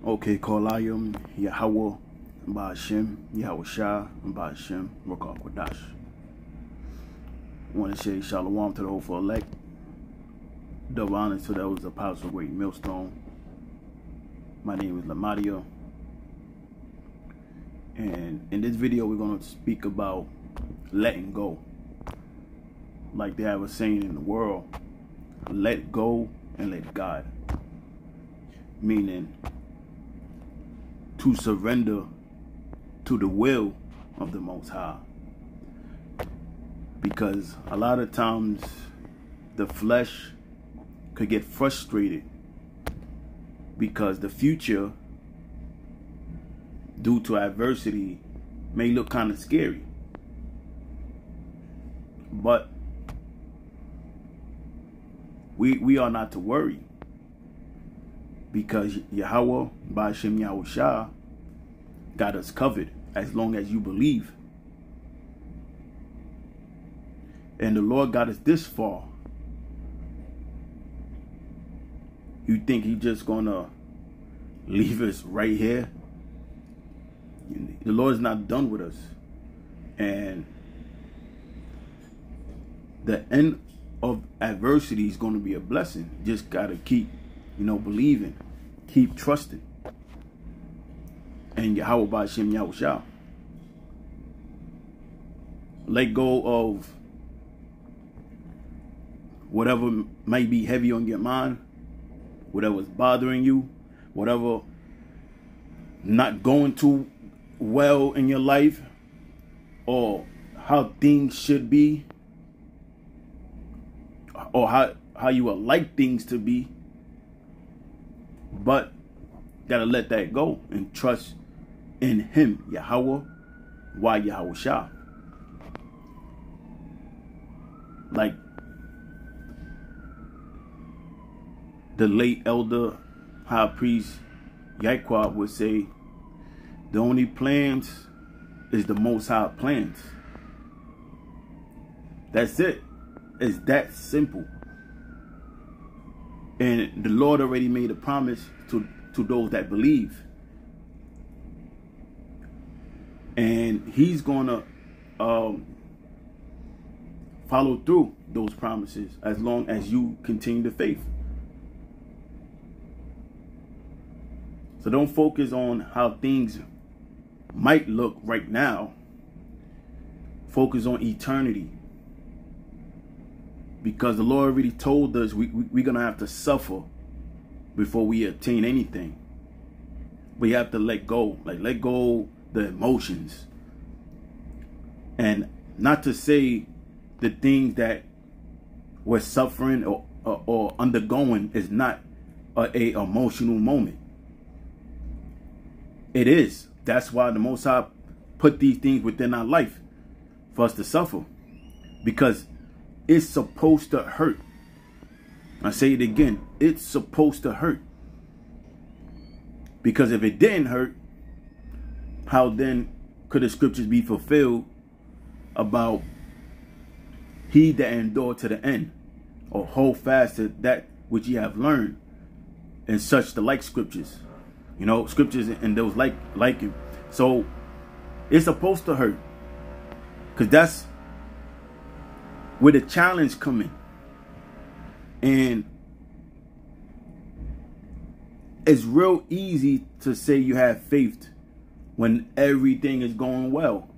Okay, Kolayim, Yahweh, Ba'ashem, Yahweh Shah, Ba'ashem, Rakah Kodash. I want to say Shalom to the hopeful elect. Double honor to those apostles of Great Millstone. My name is Lamadio. And in this video, we're going to speak about letting go. Like they have a saying in the world, let go and let God. Meaning to surrender to the will of the Most High. Because a lot of times the flesh could get frustrated because the future, due to adversity, may look kind of scary. But we are not to worry, because Yahweh, Ba'ashem Yahweh Shah, got us covered as long as you believe. And the Lord got us this far. You think He's just gonna leave us right here? The Lord is not done with us. And the end of adversity is going to be a blessing. Just got to keep, believing. Keep trusting. And Yahweh Ba'ashem Yahweh Shah. Let go of whatever might be heavy on your mind, whatever's bothering you, whatever not going too well in your life, or how things should be, or how you would like things to be. But gotta let that go and trust in Him, Yahweh, why Yahweh Shah. Like the late elder high priest Yaquab would say, the only plans is the Most High plans. That's it. It's that simple. And the Lord already made a promise to those that believe. And He's going to follow through those promises as long as you continue the faith. So don't focus on how things might look right now. Focus on eternity. Because the Lord already told us we're going to have to suffer before we attain anything. We have to let go. Like, let go the emotions. And not to say the things that we're suffering or undergoing is not a emotional moment. It is. That's why the Most High put these things within our life for us to suffer. Because it's supposed to hurt. I say it again. It's supposed to hurt. Because if it didn't hurt, how then could the scriptures be fulfilled about he that endured to the end, or hold fast to that which ye have learned, and such the like scriptures. Scriptures and those like it. So it's supposed to hurt. Because that's where the challenge come in. And it's real easy to say you have faith when everything is going well.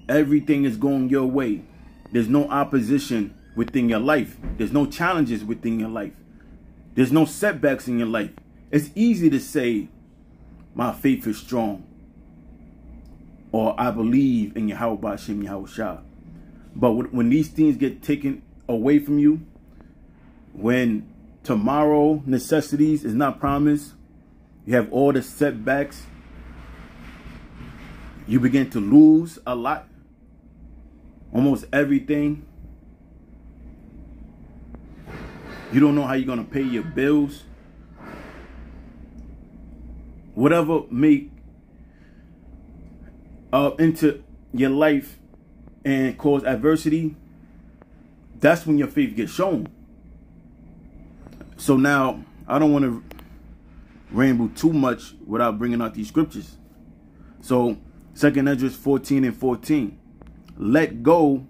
Everything is going your way. There's no opposition within your life. There's no challenges within your life. There's no setbacks in your life. It's easy to say, my faith is strong, or I believe in Yahweh Ba'ashem Yahweh Shah. But when these things get taken away from you, when tomorrow necessities is not promised, you have all the setbacks, you begin to lose a lot, almost everything. You don't know how you're going to pay your bills. Whatever may enter your life and cause adversity, that's when your faith gets shown. So now, I don't want to ramble too much without bringing out these scriptures. So 2 Esdras 14:14. Let go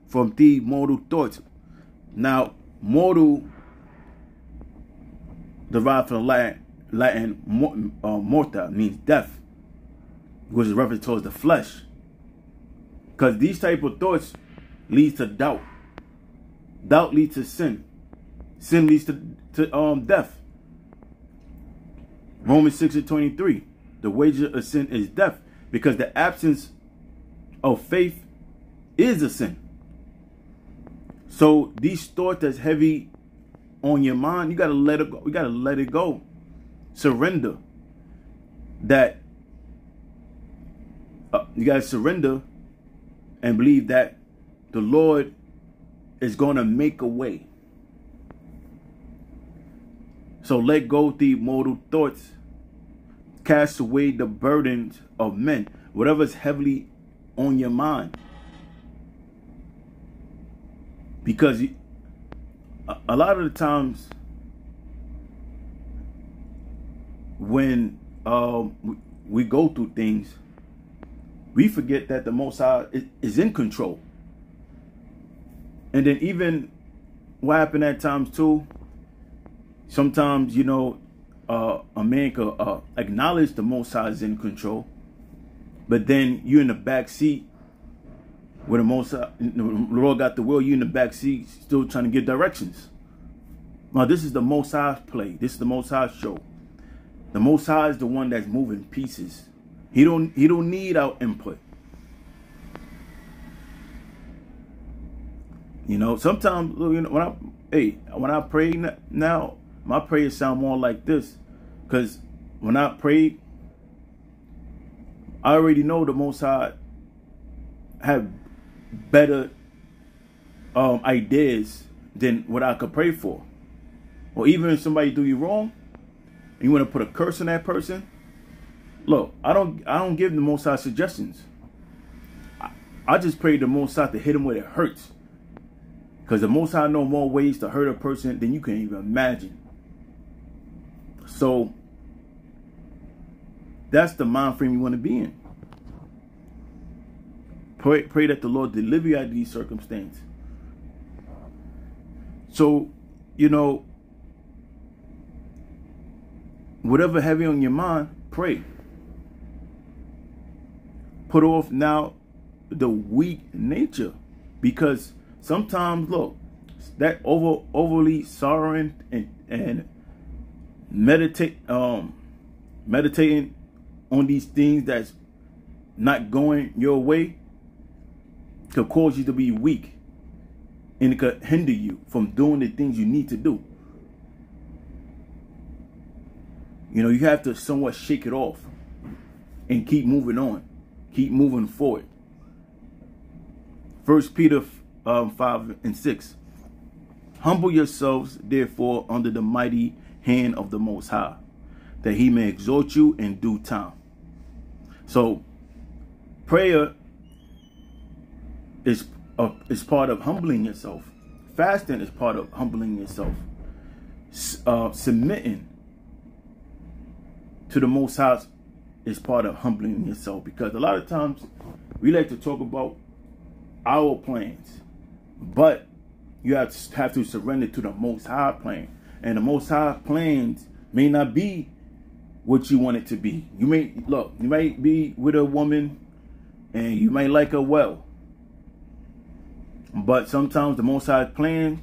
from the mortal thoughts. Now, mortal derived from Latin morta, means death, which is reference towards the flesh. Because these type of thoughts leads to doubt. Doubt leads to sin. Sin leads to death. Romans 6:23. The wages of sin is death, because the absence of faith is a sin. So these thoughts that's heavy on your mind, you gotta let it go. You gotta let it go. Surrender. That you gotta surrender and believe that the Lord is gonna make a way. So let go the mortal thoughts. Cast away the burdens of men. Whatever's heavily on your mind. Because a lot of the times when we go through things, we forget that the Most High is in control. And then even what happened at times too, sometimes, you know, a man could acknowledge the Most High is in control, but then you in the back seat where the Most High, the Lord got the will, you in the back seat still trying to give directions. Now this is the Most High's play. This is the Most High's show. The Most High is the one that's moving pieces. He don't need our input. You know, sometimes, you know, when I pray now, my prayers sound more like this. Because when I pray, I already know the Most High have better ideas than what I could pray for. Or even if somebody do you wrong, and you want to put a curse on that person, look, I don't give the Most High suggestions. I just pray the Most High to hit him where it hurts. Because the Most High know more ways to hurt a person than you can even imagine. So that's the mind frame you want to be in. Pray that the Lord deliver you out of these circumstances. So, you know, whatever heavy on your mind, pray. Put off now the weak nature, because sometimes, look, that overly sorrowing and meditating on these things that's not going your way could cause you to be weak, and it could hinder you from doing the things you need to do. You know, you have to somewhat shake it off and keep moving on, keep moving forward. 1 Peter 5:6. Humble yourselves, therefore, under the mighty hand of the Most High, that he may exhort you in due time. So, prayer is part of humbling yourself. Fasting is part of humbling yourself. Submitting to the Most High is part of humbling yourself, because a lot of times we like to talk about our plans, but you have to surrender to the Most High plan, and the Most High plans may not be what you want it to be. You might be with a woman and you might like her well, but sometimes the Most High plans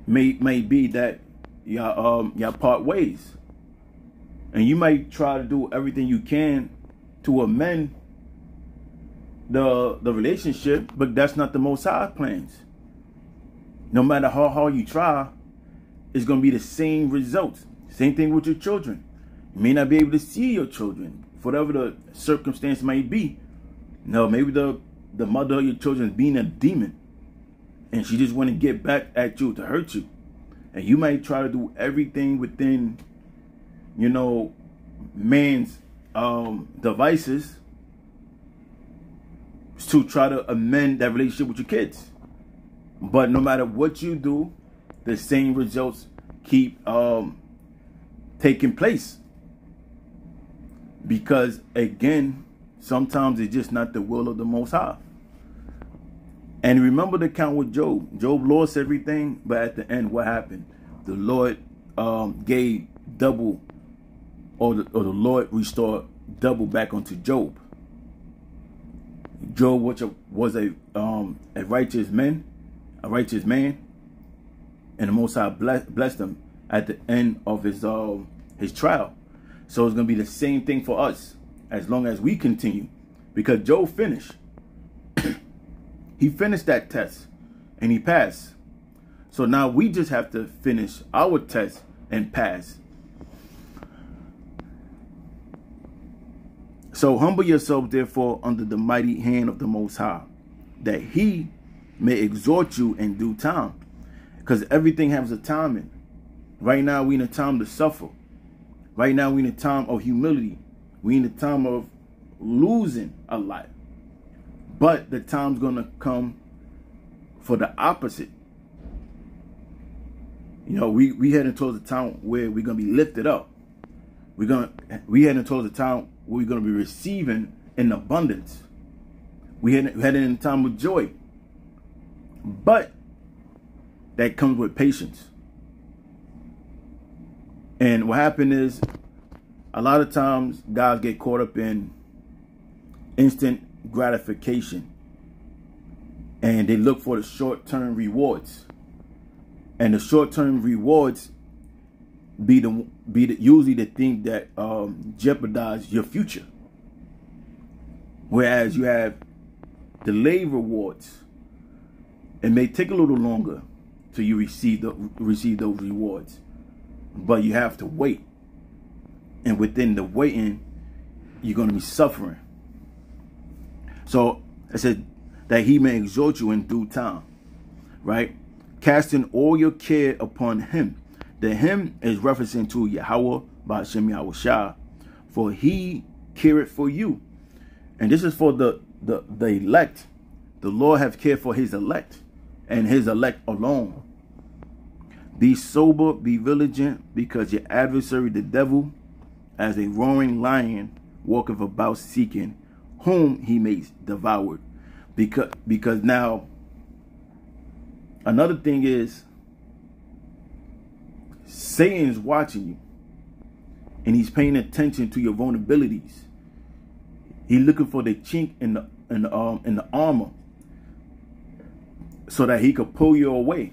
may be that y'all part ways. And you might try to do everything you can to amend the relationship, but that's not the Most High plans. No matter how hard you try, it's going to be the same results. Same thing with your children. You may not be able to see your children, whatever the circumstance might be. No, maybe the mother of your children is being a demon, and she just want to get back at you to hurt you. And you might try to do everything within, you know, man's devices to try to amend that relationship with your kids. But no matter what you do, the same results keep taking place. Because again, sometimes it's just not the will of the Most High. And remember the account with Job. Job lost everything, but at the end, what happened? The Lord gave double, or the Lord restored double back unto Job. Job was a righteous man, and the Most High blessed him at the end of his trial. So it's going to be the same thing for us as long as we continue, because Job finished. He finished that test and he passed. So now we just have to finish our test and pass. So humble yourself, therefore, under the mighty hand of the Most High, that he may exhort you in due time. Because everything has a timing. Right now, we in a time to suffer. Right now, we in a time of humility. We in a time of losing a lot. But the time's going to come for the opposite. You know, we heading towards a time where we're going to be lifted up. We heading towards a time where we're going to be receiving in abundance. We heading in a time of joy. But that comes with patience. And what happened is, a lot of times guys get caught up in instant gratification, and they look for the short-term rewards, and the short-term rewards be usually the thing that jeopardize your future, whereas you have delayed rewards. It may take a little longer till you receive those rewards, but you have to wait, and within the waiting, you're going to be suffering. So it said that he may exhort you in due time, right? Casting all your care upon him. The him is referencing to Yahweh, Ba'ashem Yahushua, for he careth for you. And this is for the elect. The Lord have cared for his elect, and his elect alone. Be sober, be vigilant, because your adversary, the devil, as a roaring lion, walketh about seeking whom he may devour. Because now, another thing is, Satan is watching you, and he's paying attention to your vulnerabilities. He's looking for the chink in the armor, so that he could pull you away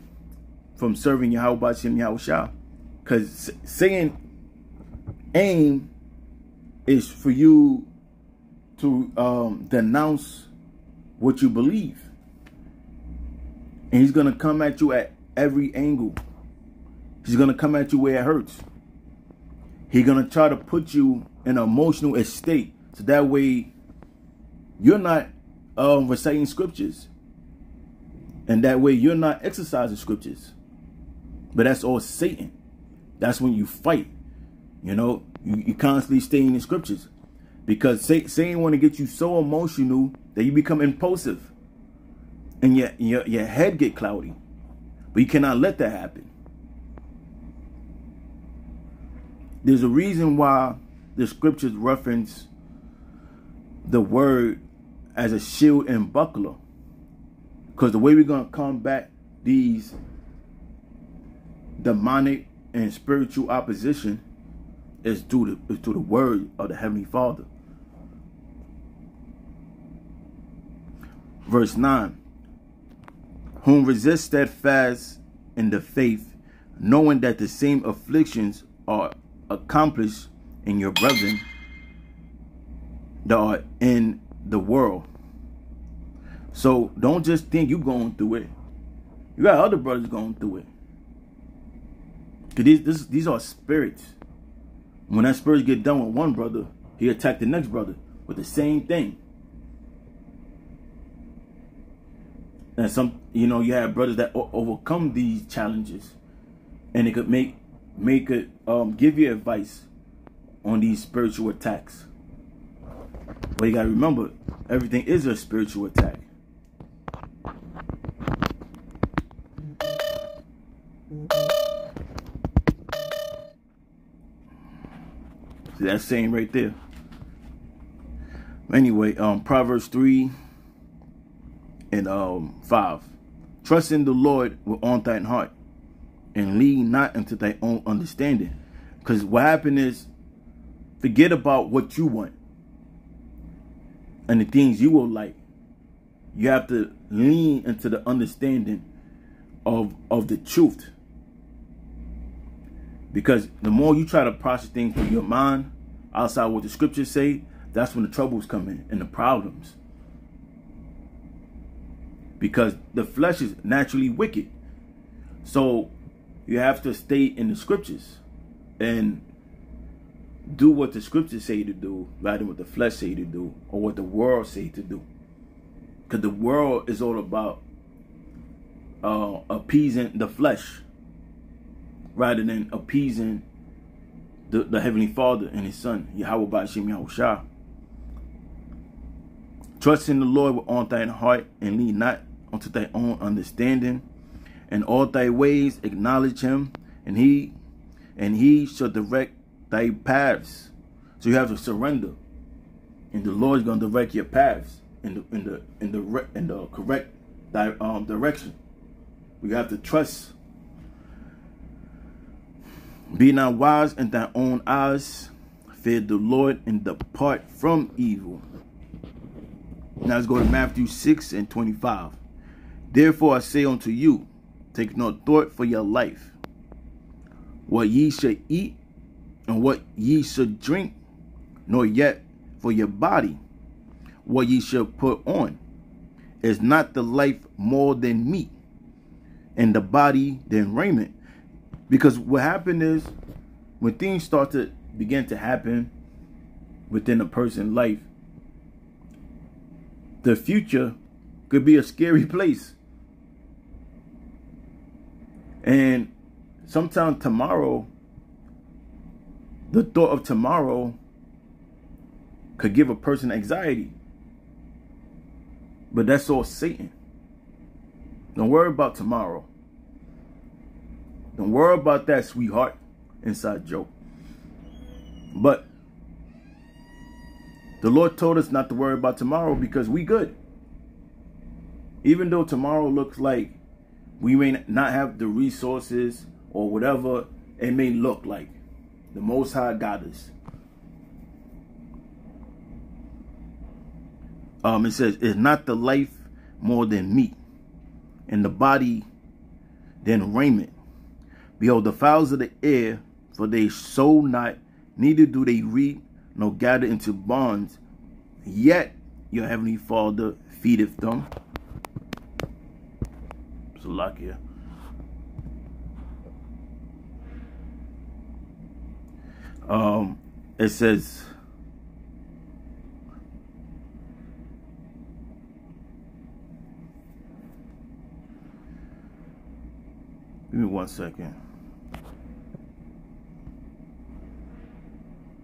from serving Yahweh Ba'ashem Yahushua. Because Satan's aim is for you to denounce what you believe. And he's going to come at you at every angle. He's going to come at you where it hurts. He's going to try to put you in an emotional state, so that way you're not reciting scriptures. And that way you're not exercising scriptures. But that's all Satan. That's when you fight. You know, you constantly stay in the scriptures. Because Satan want to get you so emotional that you become impulsive. And your head get cloudy. But you cannot let that happen. There's a reason why the scriptures reference the word as a shield and buckler. Because the way we're going to combat these demonic and spiritual opposition is through the word of the Heavenly Father. Verse 9. Whom resist steadfast in the faith, knowing that the same afflictions are accomplished in your brethren that are in the world. So don't just think you're going through it. You got other brothers going through it. Because these are spirits. When that spirit get done with one brother, he attack the next brother with the same thing. And some, you know, you have brothers that overcome these challenges, and it could make it give you advice on these spiritual attacks. But you gotta remember, everything is a spiritual attack. See that saying right there. Anyway, Proverbs 3 and 5. Trust in the Lord with all thine heart, and lean not into thy own understanding. Because what happened is, forget about what you want and the things you will like. You have to lean into the understanding of the truth. Because the more you try to process things through your mind, outside what the scriptures say, that's when the troubles come in and the problems. Because the flesh is naturally wicked. So you have to stay in the scriptures and do what the scriptures say to do rather than what the flesh say to do or what the world say to do. Because the world is all about appeasing the flesh rather than appeasing the Heavenly Father and His Son, Yahweh Ba'ashem Yahushua. Trust in the Lord with all thine heart, and lean not unto thy own understanding. In all thy ways acknowledge Him, and He shall direct thy paths. So you have to surrender, and the Lord is going to direct your paths in the correct direction. We have to trust. Be not wise in thy own eyes. Fear the Lord and depart from evil. Now let's go to Matthew 6 and 25. Therefore I say unto you, take no thought for your life, what ye should eat and what ye should drink, nor yet for your body, what ye should put on. Is not the life more than meat, and the body than raiment? Because what happened is, when things start to begin to happen within a person's life, the future could be a scary place. And sometimes tomorrow, the thought of tomorrow could give a person anxiety. But that's all Satan. Don't worry about tomorrow. Don't worry about that, sweetheart. Inside joke. But the Lord told us not to worry about tomorrow because we good. Even though tomorrow looks like we may not have the resources or whatever it may look like, the Most High got us. It says, is not the life more than meat, and the body than raiment? Behold, the fowls of the air, for they sow not, neither do they reap, nor gather into barns, yet your heavenly Father feedeth them. So lock here. It says, give me 1 second.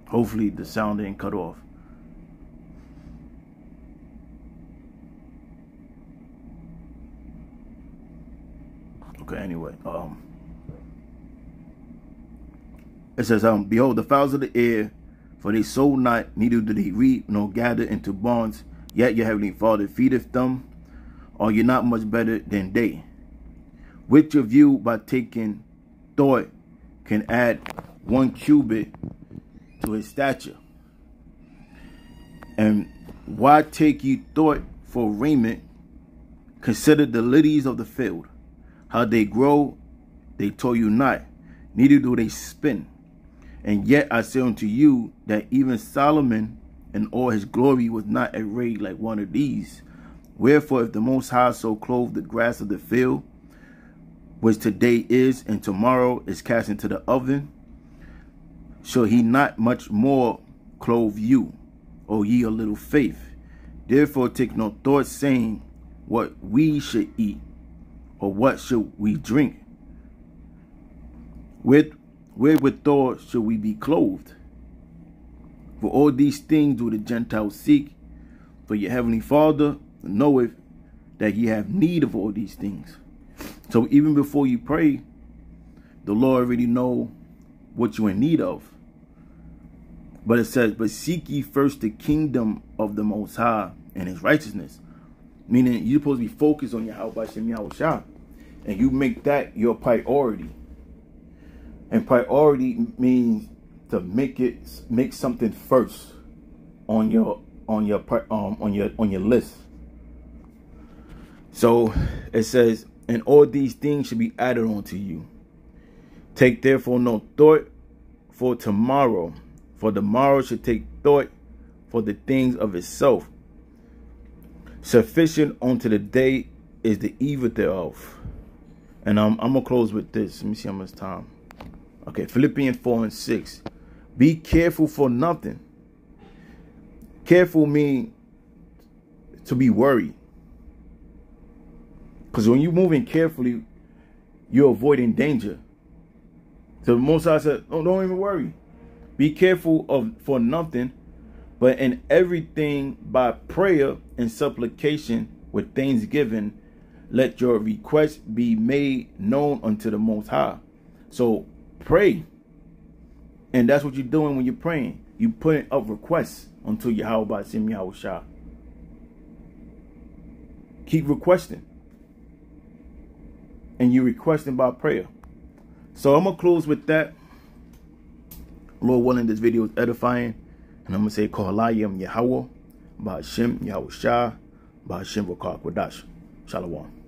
Hopefully the sound ain't cut off. Okay, anyway. It says, behold, the fowls of the air, for they sow not, neither do they reap, nor gather into barns, yet your heavenly Father feedeth them. Are you not much better than they? Which of you, by taking thought, can add 1 cubit to his stature? And why take ye thought for raiment? Consider the lilies of the field, how they grow, they toil you not, neither do they spin. And yet I say unto you that even Solomon in all his glory was not arrayed like one of these. Wherefore, if the Most High so clothe the grass of the field, which today is and tomorrow is cast into the oven, shall he not much more clothe you, O ye of little faith? Therefore take no thought, saying, what we should eat, or what should we drink? Wherewithal should we be clothed? For all these things do the Gentiles seek, for your heavenly Father knoweth that ye have need of all these things. So even before you pray, the Lord already know what you're in need of. But it says, but seek ye first the kingdom of the Most High and his righteousness. Meaning you're supposed to be focused on Yahweh Shem Yahweh Shah. And you make that your priority. And priority means to make something first on your list. So it says, and all these things should be added unto you. Take therefore no thought for tomorrow, for the morrow should take thought for the things of itself. Sufficient unto the day is the evil thereof. And I'm gonna close with this. Let me see how much time. Okay, Philippians 4:6. Be careful for nothing. Careful means to be worried. Because when you're moving carefully, you're avoiding danger. So the Most High said, oh, don't even worry. Be careful for nothing, but in everything by prayer and supplication with thanksgiving, let your requests be made known unto the Most High. So pray. And that's what you're doing when you're praying. You putting up requests unto Yahweh Shem Yahweh Shah. Keep requesting. And you're requesting by prayer. So I'm going to close with that. Lord willing, this video is edifying. And I'm going to say, Kohalayim Yahweh, Ba'ashem Yahweh Shah, Ba'ashem V'Kar Kodash. Shalom.